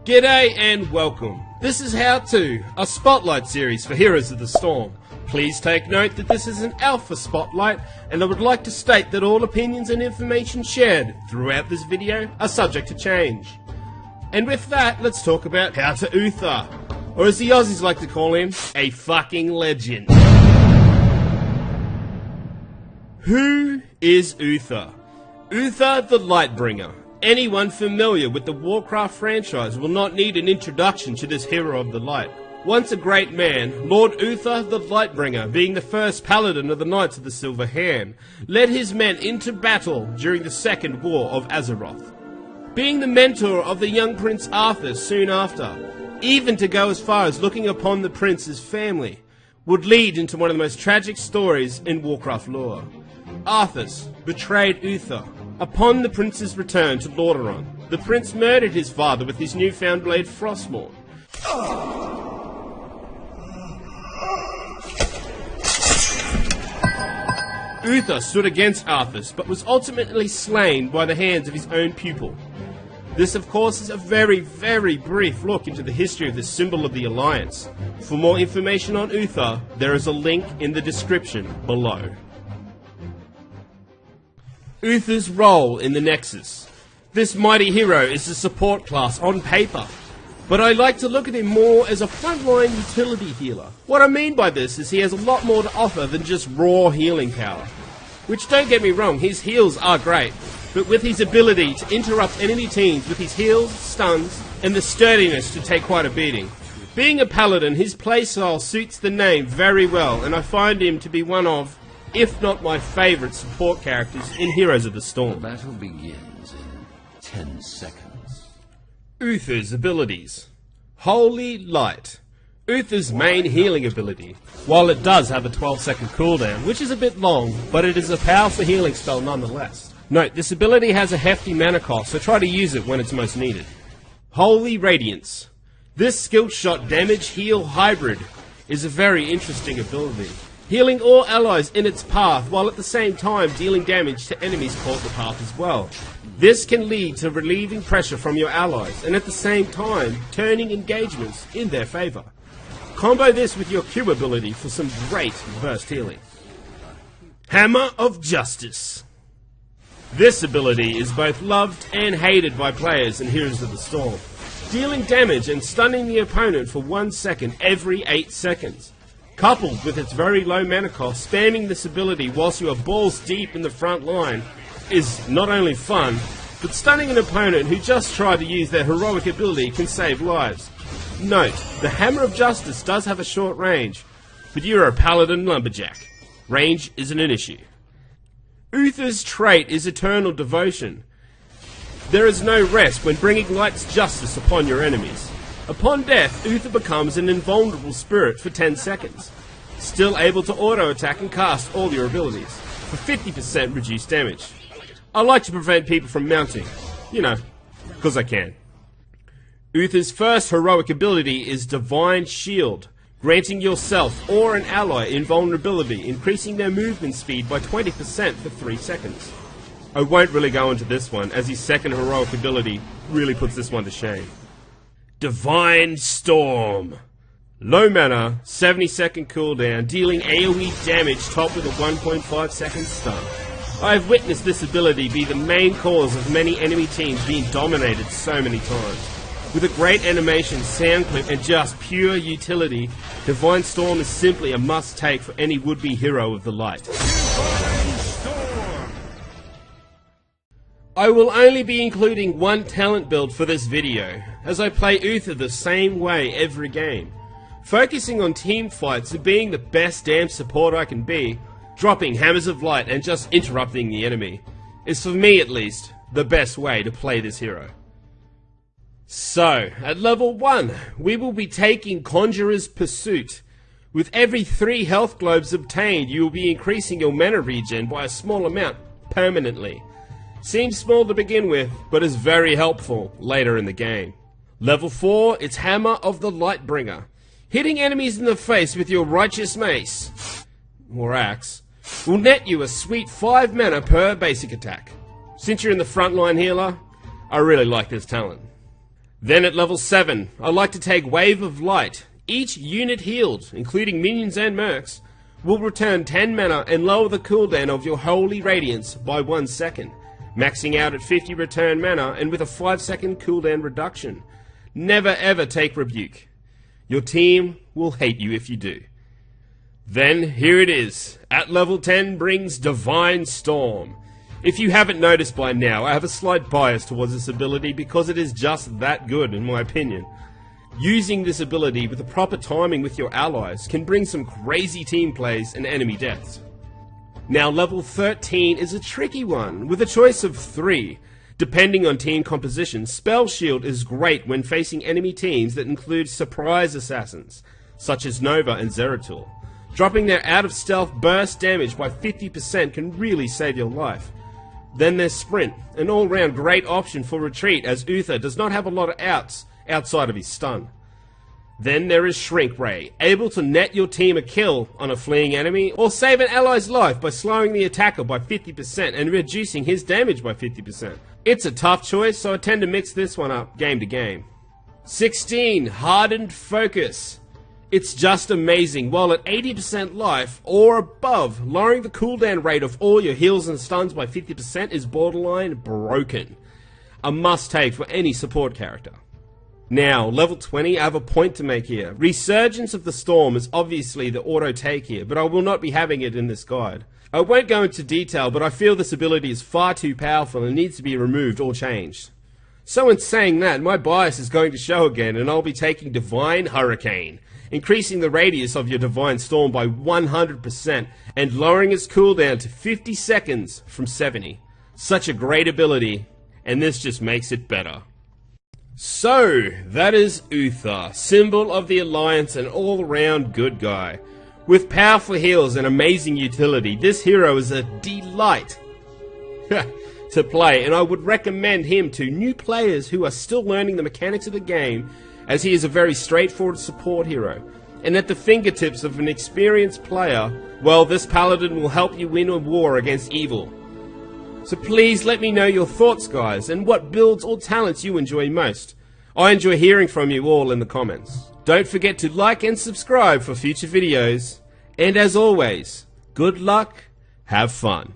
G'day and welcome. This is How To, a spotlight series for Heroes of the Storm. Please take note that this is an alpha spotlight, and I would like to state that all opinions and information shared throughout this video are subject to change. And with that, let's talk about How To Uther, or as the Aussies like to call him, a fucking legend. Who is Uther? Uther the Lightbringer. Anyone familiar with the Warcraft franchise will not need an introduction to this hero of the light. Once a great man, Lord Uther the Lightbringer, being the first paladin of the Knights of the Silver Hand, led his men into battle during the Second War of Azeroth. Being the mentor of the young Prince Arthur soon after, even to go as far as looking upon the prince's family, would lead into one of the most tragic stories in Warcraft lore. Arthas betrayed Uther. Upon the prince's return to Lordaeron, the prince murdered his father with his newfound blade Frostmourne. Uther stood against Arthas, but was ultimately slain by the hands of his own pupil. This, of course, is a very, very brief look into the history of this symbol of the Alliance. For more information on Uther, there is a link in the description below. Uther's role in the Nexus. This mighty hero is a support class on paper, but I like to look at him more as a frontline utility healer. What I mean by this is he has a lot more to offer than just raw healing power. Which, don't get me wrong, his heals are great, but with his ability to interrupt enemy teams with his heals, stuns, and the sturdiness to take quite a beating. Being a paladin, his playstyle suits the name very well, and I find him to be one of, if not my favourite support characters in Heroes of the Storm. The battle begins in 10 seconds. Uther's abilities. Holy Light. Uther's main healing ability. While it does have a 12-second cooldown, which is a bit long, but it is a powerful healing spell nonetheless. Note, this ability has a hefty mana cost, so try to use it when it's most needed. Holy Radiance. This skill shot damage heal hybrid is a very interesting ability, healing all allies in its path while at the same time dealing damage to enemies caught in the path as well. This can lead to relieving pressure from your allies and at the same time turning engagements in their favour. Combo this with your Q ability for some great burst healing. Hammer of Justice. This ability is both loved and hated by players in Heroes of the Storm, dealing damage and stunning the opponent for 1 second every 8 seconds. Coupled with its very low mana cost, spamming this ability whilst you are balls deep in the front line is not only fun, but stunning an opponent who just tried to use their heroic ability can save lives. Note, the Hammer of Justice does have a short range, but you're a paladin lumberjack. Range isn't an issue. Uther's trait is Eternal Devotion. There is no rest when bringing light's justice upon your enemies. Upon death, Uther becomes an invulnerable spirit for 10 seconds, still able to auto-attack and cast all your abilities, for 50% reduced damage. I like to prevent people from mounting, you know, because I can. Uther's first heroic ability is Divine Shield, granting yourself or an ally invulnerability, increasing their movement speed by 20% for 3 seconds. I won't really go into this one, as his second heroic ability really puts this one to shame. Divine Storm. Low mana, 70-second cooldown, dealing AoE damage topped with a 1.5-second stun. I have witnessed this ability be the main cause of many enemy teams being dominated so many times. With a great animation, sound clip, and just pure utility, Divine Storm is simply a must-take for any would-be hero of the light. I will only be including one talent build for this video, as I play Uther the same way every game. Focusing on team fights and being the best damn support I can be, dropping Hammers of Light and just interrupting the enemy, is for me at least, the best way to play this hero. So, at level 1, we will be taking Conjurer's Pursuit. With every 3 health globes obtained, you will be increasing your mana regen by a small amount, permanently. Seems small to begin with, but is very helpful later in the game. Level 4, it's Hammer of the Lightbringer. Hitting enemies in the face with your Righteous Mace, or Axe, will net you a sweet 5 mana per basic attack. Since you're in the frontline healer, I really like this talent. Then at level 7, I like to take Wave of Light. Each unit healed, including minions and mercs, will return 10 mana and lower the cooldown of your Holy Radiance by 1 second, maxing out at 50 return mana and with a 5-second cooldown reduction. Never ever take Rebuke. Your team will hate you if you do. Then, here it is. At level 10 brings Divine Storm. If you haven't noticed by now, I have a slight bias towards this ability because it is just that good in my opinion. Using this ability with the proper timing with your allies can bring some crazy team plays and enemy deaths. Now level 13 is a tricky one, with a choice of 3. Depending on team composition, Spell Shield is great when facing enemy teams that include surprise assassins, such as Nova and Zeratul. Dropping their out of stealth burst damage by 50% can really save your life. Then there's Sprint, an all-round great option for retreat as Uther does not have a lot of outs outside of his stun. Then there is Shrink Ray, able to net your team a kill on a fleeing enemy or save an ally's life by slowing the attacker by 50% and reducing his damage by 50%. It's a tough choice, so I tend to mix this one up game to game. 16. Hardened Focus. It's just amazing. While at 80% life or above, lowering the cooldown rate of all your heals and stuns by 50% is borderline broken. A must-take for any support character. Now, level 20, I have a point to make here. Resurgence of the Storm is obviously the auto-take here, but I will not be having it in this guide. I won't go into detail, but I feel this ability is far too powerful and needs to be removed or changed. So in saying that, my bias is going to show again, and I'll be taking Divine Hurricane, increasing the radius of your Divine Storm by 100% and lowering its cooldown to 50 seconds from 70. Such a great ability, and this just makes it better. So, that is Uther, symbol of the Alliance and all-round good guy. With powerful heals and amazing utility, this hero is a delight to play, and I would recommend him to new players who are still learning the mechanics of the game, as he is a very straightforward support hero. And at the fingertips of an experienced player, well, this paladin will help you win a war against evil. So please let me know your thoughts, guys, and what builds or talents you enjoy most. I enjoy hearing from you all in the comments. Don't forget to like and subscribe for future videos. And as always, good luck, have fun.